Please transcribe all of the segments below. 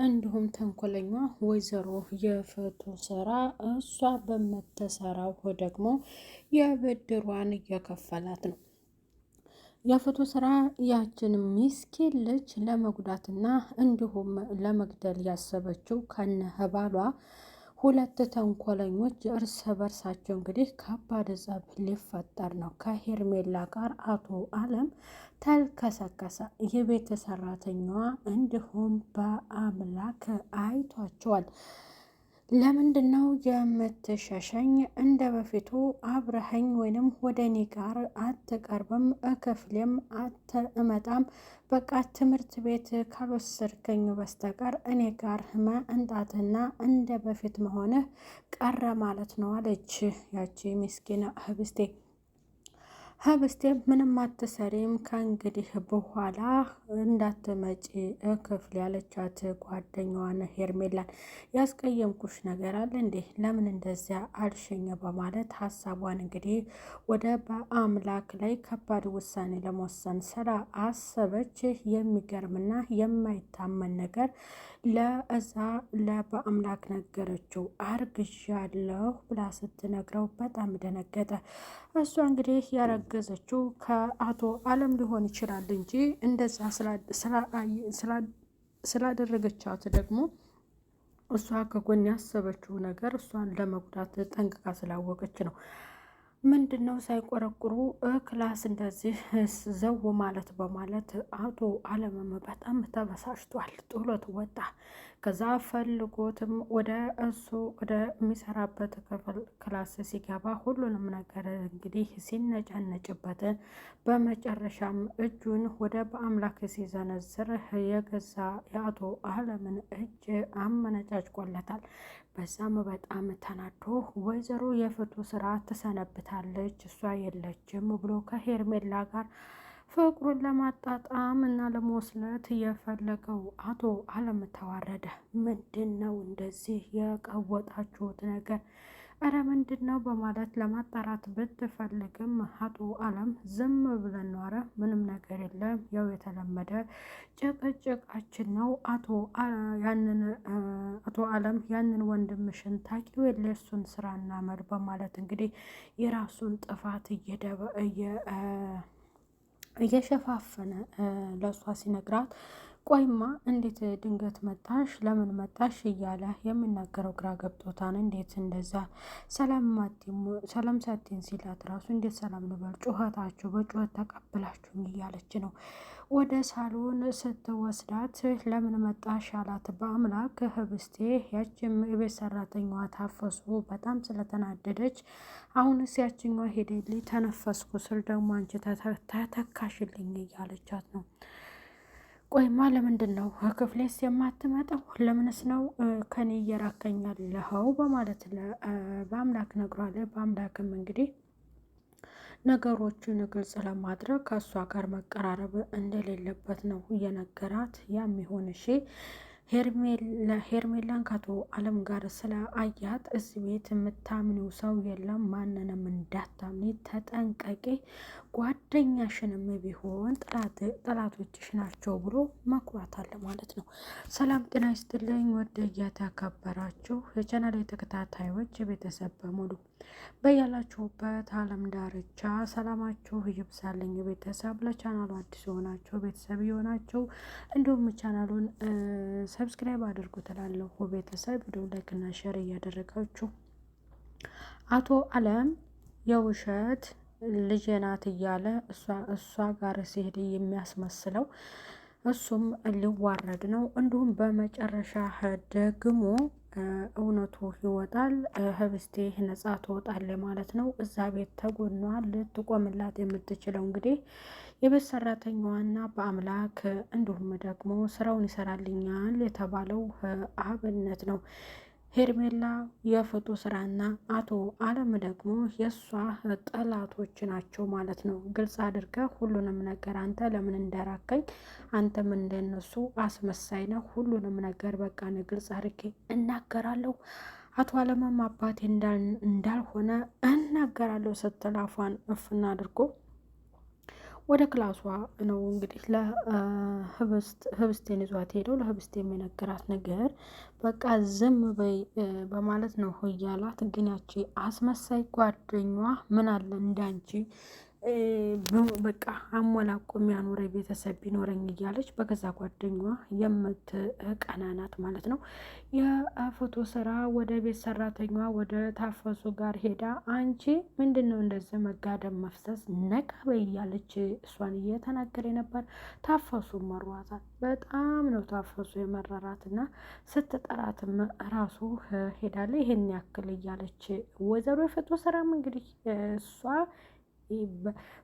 እንዲሁም ተንኮለኛ ወይዘሮ የፍቱ ስራ እሷ በምትሰራው ደግሞ የብድሯን እየከፈላት ነው። የፍቱ ስራ ያችን ሚስኪን ልጅ ለመጉዳትና እንዲሁም ለመግደል ያሰበችው ከነ ባሏ ሁለት ተንኮለኞች እርስ በርሳቸው እንግዲህ ከባድ ጸብ ሊፈጠር ነው። ከሄርሜላ ጋር አቶ አለም ተልከሰከሰ። የቤት ሰራተኛዋ እንዲሁም በአምላክ አይቷቸዋል። ለምንድን ነው የምትሸሸኝ? እንደ በፊቱ አብረኸኝ ወይንም ወደ እኔ ጋር አትቀርብም፣ ክፍሌም አትመጣም። በቃ ትምህርት ቤት ካልወሰድከኝ በስተቀር እኔ ጋር መምጣትና እንደ በፊት መሆንህ ቀረ ማለት ነው አለች ያቺ ምስኪን ህብስቴ። ህብስቴ ምንም አትሰሪም ከእንግዲህ በኋላ እንዳትመጪ ክፍል ያለቻት ጓደኛዋን ሄርሜላን። ያስቀየምኩሽ ነገር አለ እንዴ? ለምን እንደዚያ አልሸኘ? በማለት ሀሳቧን እንግዲህ ወደ በአምላክ ላይ ከባድ ውሳኔ ለመወሰን ስራ አሰበች። የሚገርምና የማይታመን ነገር ለእዛ ለበአምላክ ነገረችው። አርግዣለሁ ብላ ስትነግረው በጣም ደነገጠ። እሷ እንግዲህ ያረገዘችው ከአቶ አለም ሊሆን ይችላል እንጂ እንደዛ ስላደረገቻት ደግሞ እሷ ከጎን ያሰበችው ነገር እሷን ለመጉዳት ጠንቅቃ ስላወቀች ነው። ምንድነው ሳይቆረቁሩ ክላስ እንደዚህ ዘው ማለት በማለት አቶ አለምም በጣም ተበሳጭቷል። ጥሎት ወጣ። ከዛ ፈልጎትም ወደ እሱ ወደ የሚሰራበት ክላስ ሲገባ ሁሉንም ነገር እንግዲህ ሲነጫነጭበት በመጨረሻም እጁን ወደ በአምላክ ሲዘነዝር የገዛ የአቶ አለምን እጅ አመነጫጭቆለታል። በዛም በጣም ተናዶ ወይዘሮ የፍቱ ስራ ትሰነብታለች እሷ የለችም ብሎ ከሄርሜላ ጋር ፍቅሩን ለማጣጣም እና ለመወስለት የፈለገው አቶ አለም ተዋረደ። ምንድን ነው እንደዚህ የቀወጣችሁት ነገር? እረ ምንድን ነው በማለት ለማጣራት ብትፈልግም አቶ አለም ዝም ብለን ኖረ። ምንም ነገር የለም፣ ያው የተለመደ ጭቅጭቃችን ነው። አቶ አለም ያንን ወንድምሽን ታውቂው የለ እሱን ስራና መር በማለት እንግዲህ የራሱን ጥፋት እየሸፋፈነ ለእሷ ሲነግራት ቆይማ እንዴት ድንገት መጣሽ? ለምን መጣሽ? እያለ የሚናገረው ግራ ገብቶታን እንዴት እንደዛ ሰላም ሳቲን ሲላት ራሱ እንዴት ሰላም ልበል? ጩኸታችሁ በጩኸት ተቀብላችሁኝ እያለች ነው። ወደ ሳሎን ስትወስዳት ለምን መጣሽ አላት በአምላክ። ህብስቴ ያችም የቤት ሰራተኛዋ ታፈሱ በጣም ስለተናደደች አሁንስ ያችኛዋ ሄደልኝ ተነፈስኩ ስል ደግሞ አንቺ ተተካሽልኝ እያለቻት ነው። ቆይማ ለምንድን ነው ክፍሌስ የማትመጣው? ለምንስ ነው ከኔ እየራከኛለኸው? በማለት በአምላክ ነግሯል። በአምላክም እንግዲህ ነገሮችን ግልጽ ለማድረግ ከእሷ ጋር መቀራረብ እንደሌለበት ነው እየነገራት። ያም ይሆን እሺ ሄርሜላን ከአቶ አለም ጋር ስለ አያት እዚህ ቤት የምታምኒው ሰው የለም፣ ማንንም እንዳታምኒ ተጠንቀቂ፣ ጓደኛሽንም ቢሆን ጠላቶችሽ ናቸው ብሎ መኩራታል ማለት ነው። ሰላም ጤና ይስጥልኝ ወደ እየተከበራችሁ የቻናል ተከታታዮች ቤተሰብ በሙሉ በያላችሁበት አለም ዳርቻ ሰላማችሁ ይብዛልኝ። ቤተሰብ ለቻናሉ አዲስ የሆናችሁ ቤተሰብ የሆናችሁ እንዲሁም ቻናሉን ሰብስክራይብ አድርጉ ትላለሁ። ቤተሰብ ቪዲዮ ላይክ እና ሼር እያደረጋችሁ አቶ አለም የውሸት ልጅ ናት እያለ እሷ ጋር ሲሄድ የሚያስመስለው እሱም ሊዋረድ ነው። እንዲሁም በመጨረሻ ደግሞ እውነቱ ይወጣል። ህብስቴ ነጻ ትወጣለች ማለት ነው። እዛ ቤት ተጎኗ ልትቆምላት የምትችለው እንግዲህ የቤት ሰራተኛዋና በአምላክ እንዲሁም ደግሞ ስራውን ይሰራልኛል የተባለው አብነት ነው። ሄርሜላ የፍቱ ስራና አቶ አለም ደግሞ የእሷ ጠላቶች ናቸው ማለት ነው። ግልጽ አድርገህ ሁሉንም ነገር አንተ ለምን እንደራከኝ አንተም እንደነሱ አስመሳይ ነው። ሁሉንም ነገር በቃ ግልጽ አድርጌ እናገራለሁ። አቶ አለምም አባቴ እንዳልሆነ እናገራለሁ ስትል አፏን እፍና አድርጎ ወደ ክላሷ ነው እንግዲህ ለህብስቴን ይዟት ሄደው ለህብስቴ የሚነገራት ነገር በቃ ዝም በይ በማለት ነው እያላት። ግን ያቺ አስመሳይ ጓደኛዋ ምን አለ እንዳንቺ በቃ አሞላቆ የሚያኖረ ቤተሰብ ቢኖረኝ እያለች በገዛ ጓደኛዋ የምትቀናናት ማለት ነው። የፎቶ ስራ ወደ ቤት ሰራተኛዋ ወደ ታፈሱ ጋር ሄዳ አንቺ ምንድን ነው እንደዚህ መጋደም መፍሰስ ነቃ በይ እያለች እሷን እየተናገረ ነበር። ታፈሱ መሯታል። በጣም ነው ታፈሱ የመረራት እና ስትጠራትም ራሱ ሄዳለ ይሄን ያክል እያለች ወይዘሮ የፎቶ ስራም እንግዲህ እሷ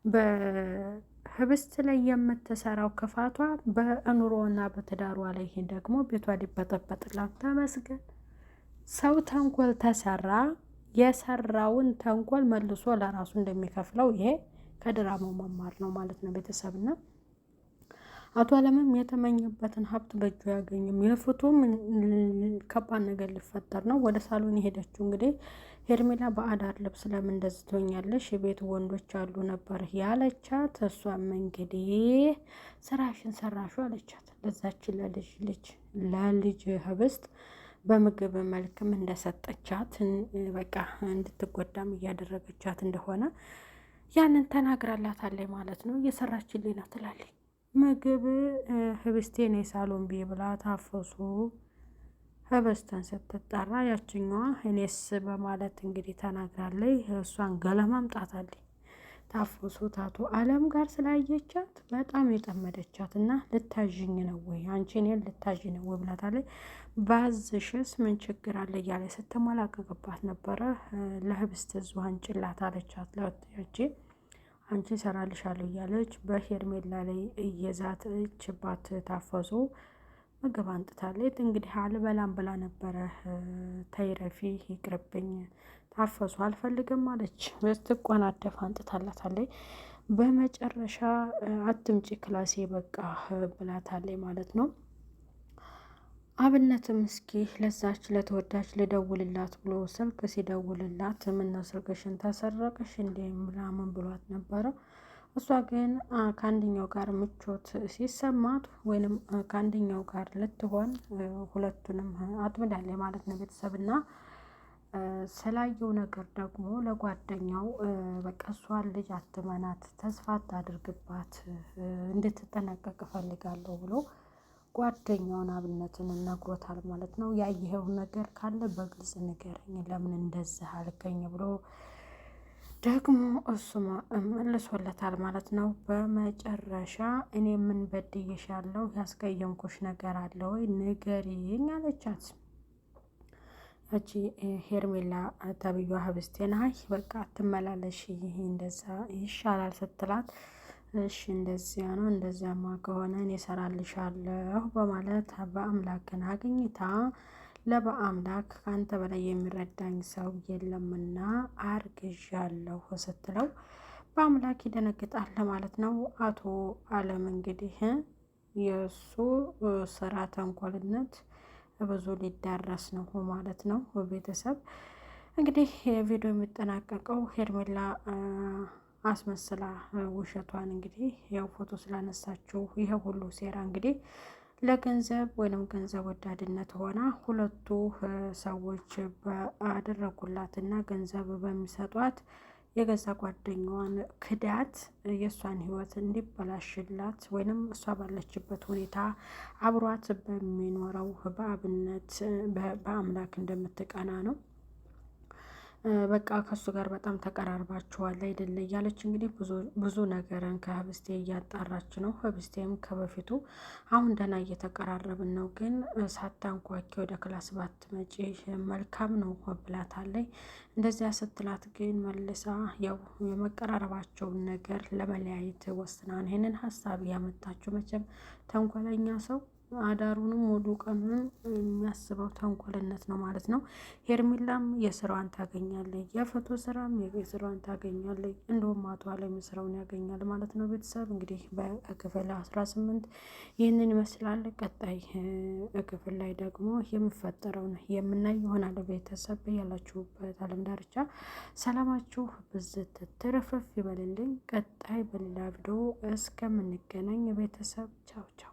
በህብስት ላይ የምትሰራው ክፋቷ በኑሮና በትዳሯ ላይ ደግሞ ቤቷ ሊበጠበጥላት ተመስገን። ሰው ተንኮል ተሰራ የሰራውን ተንኮል መልሶ ለራሱ እንደሚከፍለው ይሄ ከድራማው መማር ነው ማለት ነው ቤተሰብና አቶ አለምም የተመኘበትን ሀብት በእጁ ያገኝም። የፎቶም ከባድ ነገር ሊፈጠር ነው። ወደ ሳሎን የሄደችው እንግዲህ ሄርሜላ በአዳር ልብስ ለምን እንደዚህ ትሆኛለሽ? የቤት ወንዶች አሉ ነበር ያለቻት። እሷም እንግዲህ ስራሽን ሰራሹ አለቻት። ለዛችን ለልጅ ህብስት በምግብ መልክም እንደሰጠቻት በቃ እንድትጎዳም እያደረገቻት እንደሆነ ያንን ተናግራላታለች ማለት ነው። እየሰራችልኝ ነው ትላለች። ምግብ ህብስቴን የሳሎን ብዬ ብላ ታፈሱ ህብስትን ስትጠራ ያችኛዋ እኔስ በማለት እንግዲህ ተናግራለች። እሷን ገለማምጣታለች። ታፈሱ ታቶ አለም ጋር ስላየቻት በጣም የጠመደቻት እና ልታዥኝ ነው ወይ አንቺ እኔን ልታዥ ነው ወይ ብላታለች። ባዝሽስ ምን ችግር አለ እያለ ስትመላቀቅባት ነበረ። ለህብስት ዙሃን ጭላት አለቻት። ለያቺ አንቺ ሰራልሻለሁ እያለች በሄርሜላ ላይ እየዛተችባት ታፈሱ ምግብ አንጥታለች። እንግዲህ አልበላም ብላ ነበረ። ተይረፊ ይቅርብኝ ታፈሱ አልፈልግም አለች። ስትቆናደፍ አንጥታላታለች። በመጨረሻ አትምጪ ክላሴ በቃ ብላታለች ማለት ነው። አብነትም እስኪ ለዛች ለተወዳጅ ልደውልላት ብሎ ስልክ ሲደውልላት ምነው ስልክሽን ተሰረቅሽ እንዴ ምናምን ብሏት ነበረ። እሷ ግን ከአንደኛው ጋር ምቾት ሲሰማት ወይንም ከአንደኛው ጋር ልትሆን ሁለቱንም አጥምዳለች ማለት ነው ቤተሰብና ስላየው ነገር ደግሞ ለጓደኛው በቃ እሷን ልጅ አትመናት፣ ተስፋ አታድርግባት፣ እንድትጠነቀቅ እፈልጋለሁ ብሎ ጓደኛውን አብነትን ነግሮታል ማለት ነው። ያየኸው ነገር ካለ በግልጽ ንገረኝ፣ ለምን እንደዚህ አልከኝ ብሎ ደግሞ እሱ መልሶለታል ማለት ነው። በመጨረሻ እኔ ምን በድዬሻለሁ? ያስቀየምኩሽ ነገር አለ ወይ ንገሪኝ አለቻት። ያቺ ሄርሜላ ተብዬዋ ህብስቴን አይ በቃ አትመላለሽ፣ ይሄ እንደዛ ይሻላል ስትላት እሺ እንደዚያ ነው፣ እንደዚያማ ከሆነ እኔ እሰራልሻለሁ በማለት በአምላክን አግኝታ ለበአምላክ ከአንተ በላይ የሚረዳኝ ሰው የለምና አርግዣለሁ ስትለው በአምላክ ይደነግጣል ማለት ነው። አቶ አለም እንግዲህ የእሱ ስራ ተንኮልነት ብዙ ሊዳረስ ነው ማለት ነው። ቤተሰብ እንግዲህ ቪዲዮ የሚጠናቀቀው ሄርሜላ አስመስላ ውሸቷን እንግዲህ ያው ፎቶ ስላነሳችው ይሄ ሁሉ ሴራ እንግዲህ ለገንዘብ ወይንም ገንዘብ ወዳድነት ሆና ሁለቱ ሰዎች ባደረጉላትና ገንዘብ በሚሰጧት የገዛ ጓደኛዋን ክዳት የእሷን ህይወት እንዲበላሽላት ወይንም እሷ ባለችበት ሁኔታ አብሯት በሚኖረው በአብነት በአምላክ እንደምትቀና ነው። በቃ ከሱ ጋር በጣም ተቀራርባችኋል አይደለ እያለች እንግዲህ ብዙ ነገርን ከህብስቴ እያጣራች ነው። ህብስቴም ከበፊቱ አሁን ደህና እየተቀራረብን ነው፣ ግን ሳታንኳኪ ወደ ክላስ ባትመጪ መልካም ነው ብላታለች። እንደዚያ ስትላት ግን መልሳ ያው የመቀራረባቸውን ነገር ለመለያየት ወስናን ይሄንን ሀሳብ ያመጣችው መቼም ተንኮለኛ ሰው አዳሩንም ሙሉ ቀኑንም የሚያስበው ተንኮልነት ነው ማለት ነው። ሄርሜላም የስራዋን ታገኛለች፣ የፎቶ ስራም የስራዋን ታገኛለች፣ እንደውም አቶ አለም ስራውን ያገኛል ማለት ነው። ቤተሰብ እንግዲህ በክፍል 18 ይህንን ይመስላል። ቀጣይ ክፍል ላይ ደግሞ የሚፈጠረውን የምናይ ይሆናል። ቤተሰብ ያላችሁበት አለም ዳርቻ ሰላማችሁ ብዝት ትርፍርፍ ይበልልኝ። ቀጣይ በሌላ ቪዲዮ እስከምንገናኝ ቤተሰብ ቻው ቻው።